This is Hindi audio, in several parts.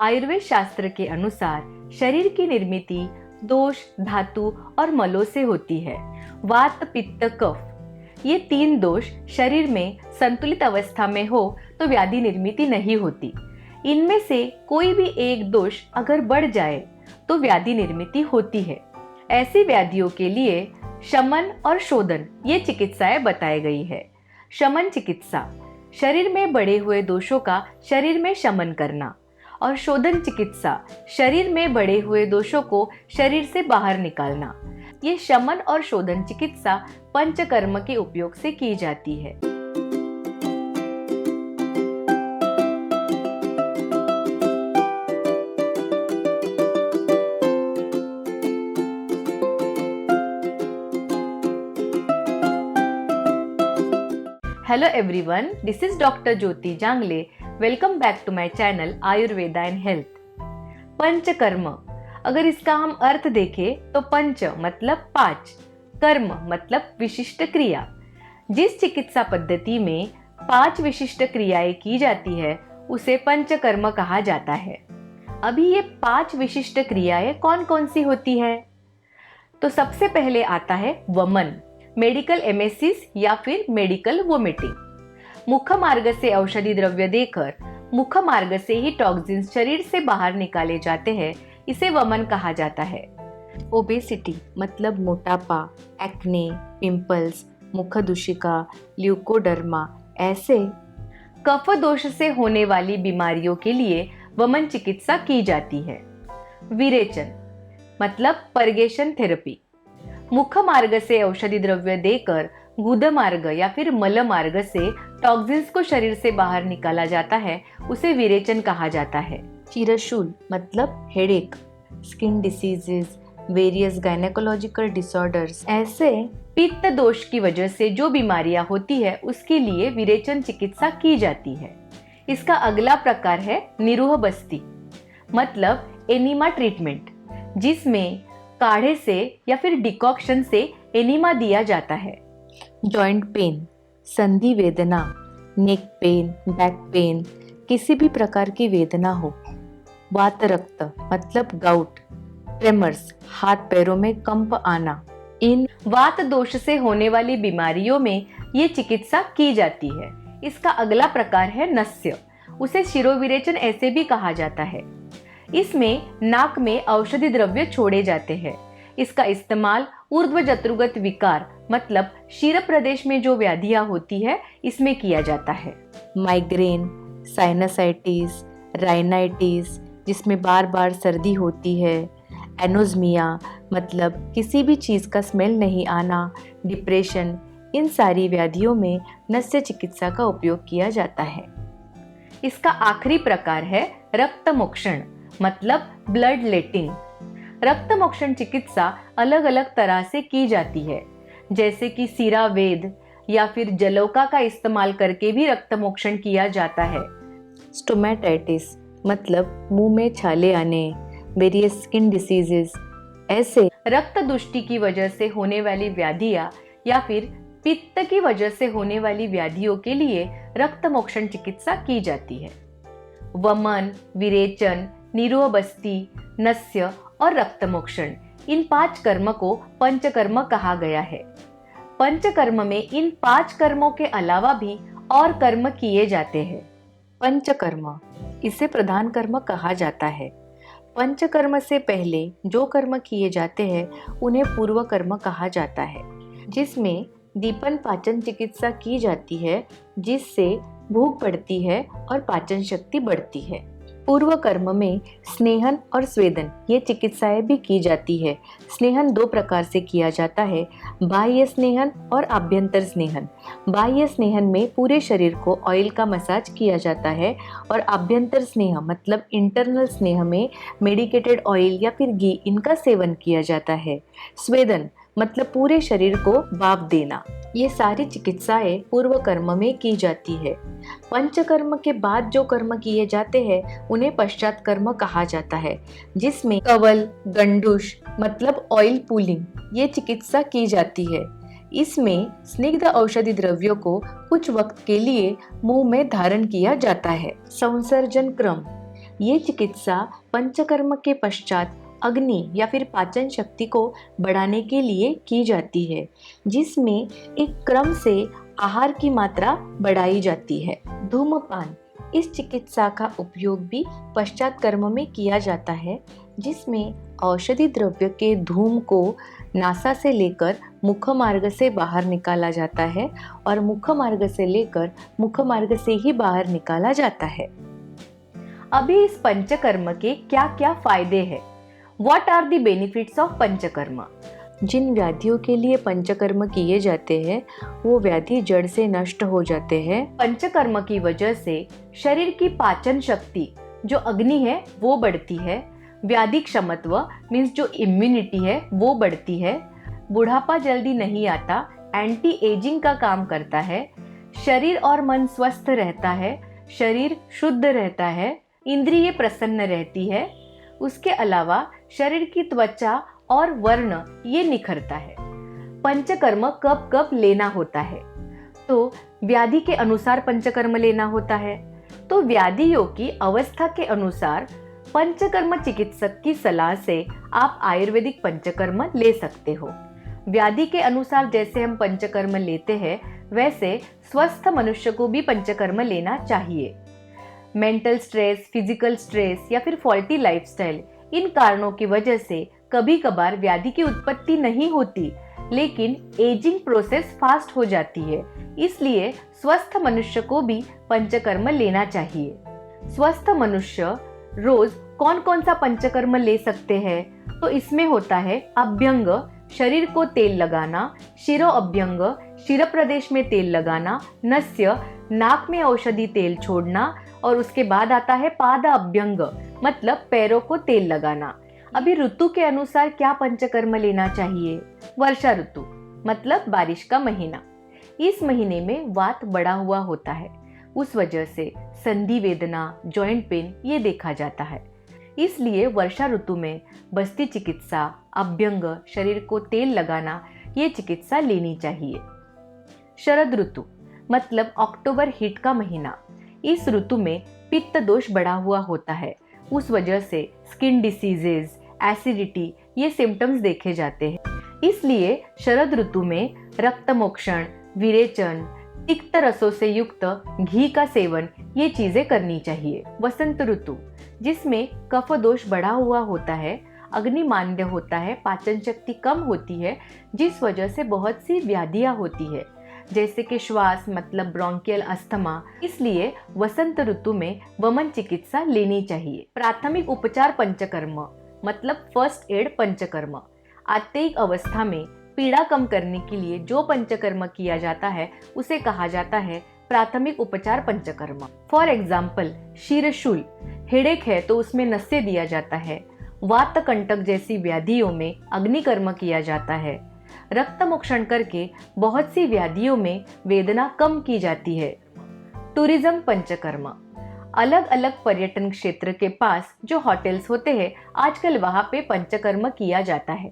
आयुर्वेद शास्त्र के अनुसार शरीर की निर्मित दोष, धातु और मलों से होती है। वात, पित्त, कफ ये 3 दोष शरीर में संतुलित अवस्था में हो तो व्याधि निर्मित नहीं होती। इनमें से कोई भी एक दोष अगर बढ़ जाए तो व्याधि निर्मित होती है। ऐसी व्याधियों के लिए शमन और शोधन ये चिकित्साएं बताई गई है। शमन चिकित्सा शरीर में बढ़े हुए दोषों का शरीर में शमन करना, और शोधन चिकित्सा शरीर में बढ़े हुए दोषों को शरीर से बाहर निकालना। ये शमन और शोधन चिकित्सा पंचकर्म के उपयोग से की जाती है। Hello everyone, this is Dr. Jyoti Jangle. Welcome back to my channel Ayurveda and Health. Panchakarma, अगर इसका हम अर्थ देखें तो पंच मतलब 5, कर्म मतलब विशिष्ट क्रिया। जिस चिकित्सा पद्धति में 5 विशिष्ट क्रियाएं की जाती है उसे पंचकर्म कहा जाता है। अभी ये 5 विशिष्ट क्रियाएं कौन कौन सी होती है? तो सबसे पहले आता है वमन, मेडिकल एमेसिस या फिर मेडिकल वोमिटिंग। मुख मार्ग से औषधि द्रव्य देकर मुख मार्ग से ही टॉक्सिन्स शरीर से बाहर निकाले जाते हैं, इसे वमन कहा जाता है। ओबेसिटी मतलब मोटापा, एक्ने, पिंपल्स, मुख दूषिका, ल्यूकोडर्मा, ऐसे कफ दोष से होने वाली बीमारियों के लिए वमन चिकित्सा की जाती है। विरेचन मतलब परगेशन थेरेपी, मुख मार्ग से औषधि द्रव्य देकर गुद मार्ग या फिर मल मार्ग से टॉक्सिन्स को शरीर से बाहर निकाला जाता है, उसे विरेचन कहा जाता है। चिरशूल मतलब headache, skin diseases, various gynaecological disorders, ऐसे पित्त दोष की वजह से जो बीमारियां होती है उसके लिए विरेचन चिकित्सा की जाती है। इसका अगला प्रकार है निरूह बस्ती मतलब एनीमा ट्रीटमेंट, जिसमें काढ़े से या फिर डिकॉक्शन से एनीमा दिया जाता है। जॉइंट पेन, संधि वेदना, नेक पेन, बैक पेन, किसी भी प्रकार की वेदना हो। वात रक्त मतलब गाउट, ट्रेमर्स, हाथ पैरों में कंप आना, इन वात दोष से होने वाली बीमारियों में ये चिकित्सा की जाती है। इसका अगला प्रकार है नस्य, उसे शिरोविरेचन ऐसे भी कहा जाता है। इसमें नाक में औषधि द्रव्य छोड़े जाते हैं। इसका इस्तेमाल ऊर्ध्व जत्रुगत विकार मतलब शीर प्रदेश में जो व्याधियां होती है इसमें किया जाता है। माइग्रेन, साइनसाइटिस, राइनाइटिस जिसमें बार बार सर्दी होती है, एनोज्मिया मतलब किसी भी चीज़ का स्मेल नहीं आना, डिप्रेशन, इन सारी व्याधियों में नस्य चिकित्सा का उपयोग किया जाता है। इसका आखिरी प्रकार है रक्त मोक्षण मतलब ब्लड लेटिंग। रक्त मोक्षण चिकित्सा अलग अलग तरह से की जाती है, जैसे कि सीरा वेद या फिर जलौका का इस्तेमाल करके भी रक्त मोक्षण किया जाता है। स्टोमेटाइटिस मतलब मुंह में छाले आने, वेरियस स्किन डिसीजेस, ऐसे रक्त दुष्टि की वजह से होने वाली व्याधियां या फिर पित्त की वजह से होने वाली व्याधियों के लिए रक्त मोक्षण चिकित्सा की जाती है। वमन, विरेचन, निरूह बस्ती, नस्य और रक्त मोक्षण, इन 5 कर्म को पंचकर्म कहा गया है। पंचकर्म में इन 5 कर्मों के अलावा भी और कर्म किए जाते हैं। पंचकर्म, इसे प्रधान कर्म कहा जाता है। पंचकर्म से पहले जो कर्म किए जाते हैं उन्हें पूर्व कर्म कहा जाता है, जिसमें दीपन पाचन चिकित्सा की जाती है, जिससे भूख बढ़ती है और पाचन शक्ति बढ़ती है। पूर्व कर्म में स्नेहन और स्वेदन ये चिकित्साएं भी की जाती है। स्नेहन 2 प्रकार से किया जाता है, बाह्य स्नेहन और आभ्यंतर स्नेहन। बाह्य स्नेहन में पूरे शरीर को ऑयल का मसाज किया जाता है, और आभ्यंतर स्नेह मतलब इंटरनल स्नेह में मेडिकेटेड ऑयल या फिर घी इनका सेवन किया जाता है। स्वेदन मतलब पूरे शरीर को भाप देना। ये सारी चिकित्साएं पूर्व कर्म में की जाती है। पंचकर्म के बाद जो कर्म किए जाते हैं उन्हें पश्चात कर्म कहा जाता है, जिसमें कवल, गंडूश मतलब ऑयल पुलिंग ये चिकित्सा की जाती है। इसमें स्निग्ध औषधि द्रव्यों को कुछ वक्त के लिए मुंह में धारण किया जाता है। संसर्जन क्रम ये चिकित्सा पंचकर्म के पश्चात अग्नि या फिर पाचन शक्ति को बढ़ाने के लिए की जाती है, जिसमें एक क्रम से आहार की मात्रा बढ़ाई जाती है। धूम्रपान, इस चिकित्सा का उपयोग भी पश्चात कर्म में किया जाता है, जिसमें औषधि द्रव्य के धूम को नासा से लेकर मुख मार्ग से बाहर निकाला जाता है और मुख मार्ग से लेकर मुख मार्ग से ही बाहर निकाला जाता है। अभी इस पंचकर्म के क्या क्या फायदे हैं? What are the benefits of panchakarma? जिन व्याधियों के लिए पंचकर्म किए जाते हैं वो व्याधि जड़ से नष्ट हो जाते हैं। पंचकर्म की वजह से शरीर की पाचन शक्ति जो अग्नि है वो बढ़ती है, व्याधि क्षमत्व मीन्स जो इम्यूनिटी है वो बढ़ती है, बुढ़ापा जल्दी नहीं आता, एंटी एजिंग का काम करता है, शरीर और मन स्वस्थ रहता है, शरीर शुद्ध रहता है, इंद्रिय प्रसन्न रहती है। उसके अलावा शरीर की त्वचा और वर्ण ये निखरता है। पंचकर्म कब कब लेना होता है? तो व्याधि के अनुसार पंचकर्म लेना होता है। तो व्याधियों की अवस्था के अनुसार पंचकर्म चिकित्सक की सलाह से आप आयुर्वेदिक पंचकर्म ले सकते हो। व्याधि के अनुसार जैसे हम पंचकर्म लेते हैं वैसे स्वस्थ मनुष्य को भी पंचकर्म लेना चाहिए। मेंटल स्ट्रेस, फिजिकल स्ट्रेस या फिर फॉल्टी लाइफस्टाइल, इन कारणों की वजह से कभी कभार व्याधि की उत्पत्ति नहीं होती, लेकिन एजिंग प्रोसेस फास्ट हो जाती है। इसलिए स्वस्थ मनुष्य को भी पंचकर्म लेना चाहिए। स्वस्थ मनुष्य रोज कौन कौन सा पंचकर्म ले सकते हैं? तो इसमें होता है अभ्यंग, शरीर को तेल लगाना, शिरो अभ्यंग, शिर प्रदेश में तेल लगाना, नस्य, नाक में औषधि तेल छोड़ना, और उसके बाद आता है पाद अभ्यंग, मतलब पैरों को तेल लगाना। अभी ऋतु के अनुसार क्या पंचकर्म लेना चाहिए? वर्षा ऋतु मतलब बारिश का महीना। इस महीने में वात बढ़ा हुआ होता है, उस वजह से संधि वेदना, जॉइंट पेन ये देखा जाता है। इसलिए वर्षा ऋतु में बस्ती चिकित्सा, अभ्यंग, शरीर को तेल लगाना ये चिकित्सा लेनी चाहिए। शरद ऋतु मतलब अक्टूबर हीट का महीना। इस ऋतु में पित्त दोष बढ़ा हुआ होता है, उस वजह से स्किन डिसीजेज, एसिडिटी ये सिम्टम्स देखे जाते हैं। इसलिए शरद ऋतु में रक्तमोक्षण, विरेचन, तिक्त रसों से युक्त घी का सेवन ये चीजें करनी चाहिए। वसंत ऋतु जिसमें कफ दोष बढ़ा हुआ होता है, अग्निमांद्य होता है, पाचन शक्ति कम होती है, जिस वजह से बहुत सी व्याधियां होती है जैसे कि श्वास मतलब ब्रोंकियल अस्थमा। इसलिए वसंत ऋतु में वमन चिकित्सा लेनी चाहिए। प्राथमिक उपचार पंचकर्म मतलब फर्स्ट एड पंचकर्म, आत्ययिक अवस्था में पीड़ा कम करने के लिए जो पंचकर्म किया जाता है उसे कहा जाता है प्राथमिक उपचार पंचकर्म। फॉर एग्जाम्पल शीरशूल, हेडेक है तो उसमें नस्य दिया जाता है। वात कंटक जैसी व्याधियों में अग्निकर्म किया जाता है। रक्तमोक्षण करके बहुत सी व्याधियों में वेदना कम की जाती है। टूरिज्म पंचकर्म, अलग अलग पर्यटन क्षेत्र के पास जो होटल्स होते हैं आजकल वहां पे पंचकर्म किया जाता है।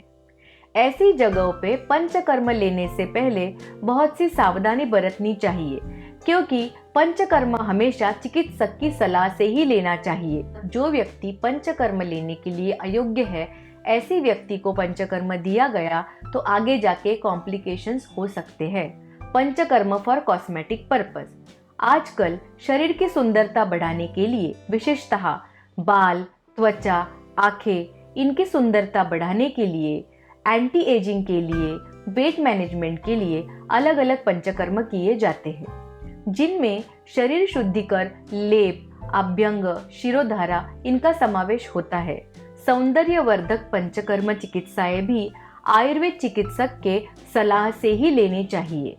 ऐसी जगहों पे पंचकर्म लेने से पहले बहुत सी सावधानी बरतनी चाहिए, क्योंकि पंचकर्म हमेशा चिकित्सक की सलाह से ही लेना चाहिए। जो व्यक्ति पंचकर्म लेने के लिए अयोग्य है, ऐसी व्यक्ति को पंचकर्म दिया गया तो आगे जाके कॉम्प्लिकेशंस हो सकते हैं। पंचकर्म फॉर कॉस्मेटिक पर्पस, आजकल शरीर की सुंदरता बढ़ाने के लिए विशेषतः बाल, त्वचा, आंखें, इनकी सुंदरता बढ़ाने के लिए, एंटी एजिंग के लिए, वेट मैनेजमेंट के लिए अलग अलग पंचकर्म किए जाते हैं, जिनमें शरीर शुद्धिकर, लेप, अभ्यंग, शिरोधारा इनका समावेश होता है। सौंदर्यवर्धक पंचकर्म चिकित्साएं भी आयुर्वेद चिकित्सक के सलाह से ही लेनी चाहिए।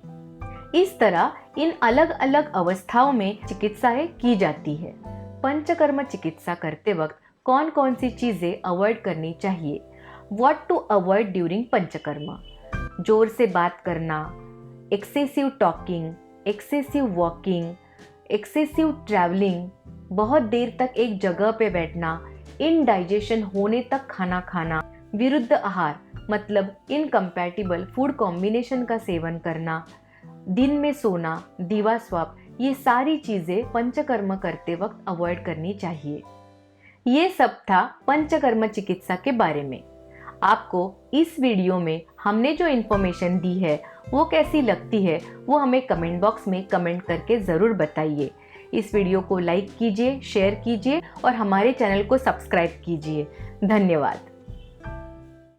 इस तरह इन अलग अलग अवस्थाओं में चिकित्साएं की जाती है। पंचकर्म चिकित्सा करते वक्त कौन कौन सी चीजें अवॉइड करनी चाहिए? What to avoid during panchakarma? जोर से बात करना, excessive talking, excessive walking, excessive travelling, बहुत देर तक एक जगह पे बैठना, इनडाइजेशन होने तक खाना खाना, विरुद्ध आहार मतलब इनकम्पैटिबल फूड कॉम्बिनेशन का सेवन करना, दिन में सोना, दीवा स्वाप, ये सारी चीजें पंचकर्म करते वक्त अवॉइड करनी चाहिए। ये सब था पंचकर्म चिकित्सा के बारे में। आपको इस वीडियो में हमने जो इन्फॉर्मेशन दी है वो कैसी लगती है वो हमें कमेंट बॉक्स में कमेंट करके ज़रूर बताइए। इस वीडियो को लाइक कीजिए, शेयर कीजिए और हमारे चैनल को सब्सक्राइब कीजिए। धन्यवाद।